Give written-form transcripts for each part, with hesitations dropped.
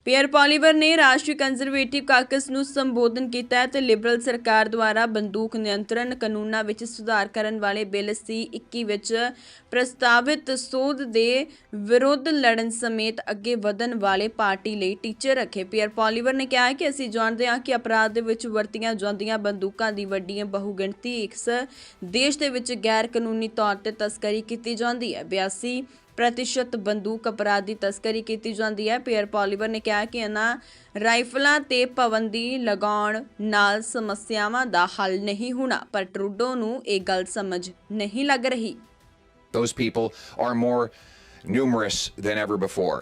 Peer Poilievre ਨੇ ਰਾਸ਼ਟਰੀ conservative caucus ਨੂੰ ਸੰਬੋਧਨ ਕੀਤਾ ਤੇ ਲਿਬਰਲ ਸਰਕਾਰ ਦੁਆਰਾ ਬੰਦੂਕ ਨਿਯੰਤਰਣ ਕਾਨੂੰਨਾਂ ਵਿੱਚ ਸੁਧਾਰ ਕਰਨ ਵਾਲੇ ਬਿੱਲ C-21 ਵਿੱਚ ਪ੍ਰਸਤਾਵਿਤ ਸੋਧ ਦੇ ਵਿਰੁੱਧ ਲੜਨ ਸਮੇਤ ਅੱਗੇ ਵਧਣ ਵਾਲੇ ਪਾਰਟੀ ਲਈ ਟੀਚੇ ਰੱਖੇ। ਪੀਅਰ ਪੋਲੀਵਰ ਨੇ ਕਿਹਾ ਕਿ ਅਸੀਂ ਜਾਣਦੇ ਹਾਂ ਕਿ ਅਪਰਾਧ ਦੇ ਵਿੱਚ ਵਰਤੀਆਂ ਜਾਂਦੀਆਂ ਬੰਦੂਕਾਂ ਦੀ ਵੱਡੀ ਬਹੁਗਿਣਤੀ ਇਸ ਦੇਸ਼ ਦੇ ਵਿੱਚ ਗੈਰ ਕਾਨੂੰਨੀ ਤੌਰ ਤੇ ਤਸਕਰੀ ਕੀਤੀ ਜਾਂਦੀ ਹੈ। 82% ਬੰਦੂਕ ਅਪਰਾਧ ਦੀ ਤਸਕਰੀ ਕੀਤੀ ਜਾਂਦੀ ਹੈ। ਪੀਅਰ ਪੋਲੀਵਰ ਨੇ ਕਿਹਾ ਕਿ ਇਹਨਾਂ ਰਾਈਫਲਾਂ ਤੇ ਪਾਬੰਦੀ ਲਗਾਉਣ ਨਾਲ ਸਮੱਸਿਆਵਾਂ ਦਾ ਹੱਲ ਨਹੀਂ ਹੋਣਾ, ਪਰ ਟਰੂਡੋ ਨੂੰ ਇਹ ਗੱਲ ਸਮਝ ਨਹੀਂ ਲੱਗ ਰਹੀ। Those people are more numerous than ever before.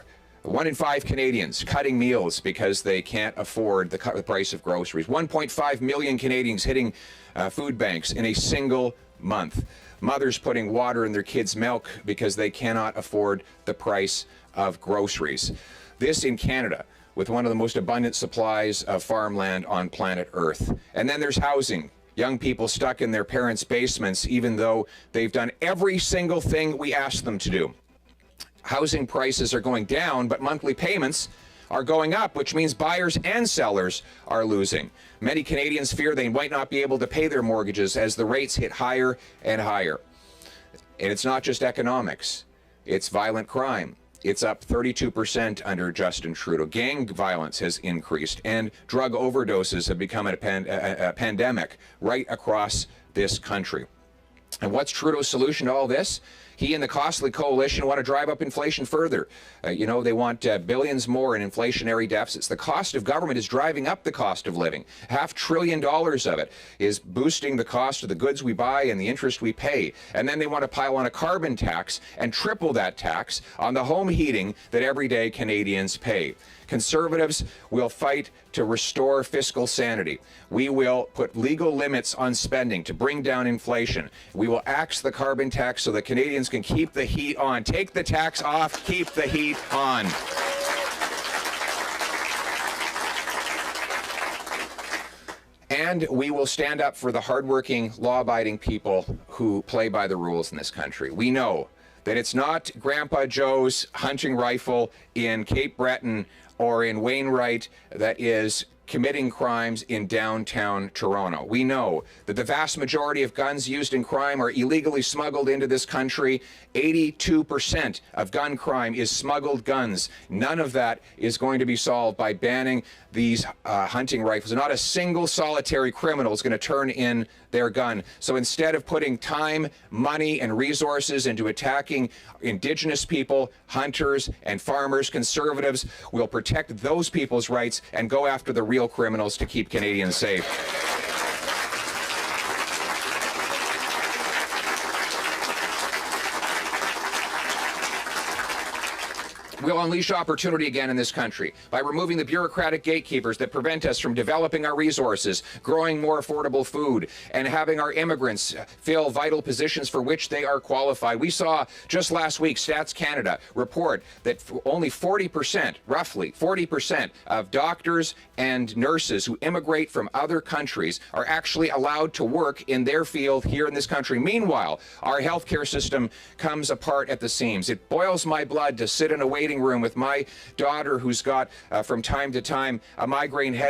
1 in 5 Canadians cutting meals because they can't afford the price of groceries. 1.5 million Canadians hitting food banks in a single month. Mothers putting water in their kids' milk because they cannot afford the price of groceries. This in Canada, with one of the most abundant supplies of farmland on planet Earth. And then there's housing. Young people stuck in their parents' basements even though they've done every single thing we asked them to do. Housing prices are going down, but monthly payments are going up, which means buyers and sellers are losing. Many Canadians fear they might not be able to pay their mortgages as the rates hit higher and higher. And it's not just economics, it's violent crime. It's up 32% under Justin Trudeau. Gang violence has increased, and drug overdoses have become a pandemic right across this country. And what's Trudeau's solution to all this? He and the costly coalition want to drive up inflation further. They want billions more in inflationary deficits. The cost of government is driving up the cost of living. $500 billion of it is boosting the cost of the goods we buy and the interest we pay. And then they want to pile on a carbon tax and triple that tax on the home heating that everyday Canadians pay. Conservatives will fight to restore fiscal sanity. We will put legal limits on spending to bring down inflation. We will axe the carbon tax so that Canadians can keep the heat on. Take the tax off, keep the heat on. And we will stand up for the hardworking, law-abiding people who play by the rules in this country. We know that it's not Grandpa Joe's hunting rifle in Cape Breton or in Wainwright that is committing crimes in downtown Toronto. We know that the vast majority of guns used in crime are illegally smuggled into this country. 82% of gun crime is smuggled guns. None of that is going to be solved by banning these hunting rifles. Not a single solitary criminal is going to turn in their gun. So instead of putting time, money, and resources into attacking Indigenous people, hunters, and farmers, Conservatives will protect those people's rights and go after the real criminals to keep Canadians safe. We'll unleash opportunity again in this country by removing the bureaucratic gatekeepers that prevent us from developing our resources, growing more affordable food, and having our immigrants fill vital positions for which they are qualified. We saw just last week Stats Canada report that only 40%, roughly 40% of doctors and nurses who immigrate from other countries are actually allowed to work in their field here in this country. Meanwhile, our healthcare system comes apart at the seams. It boils my blood to sit in a waiting room with my daughter who's got, from time to time, a migraine headache.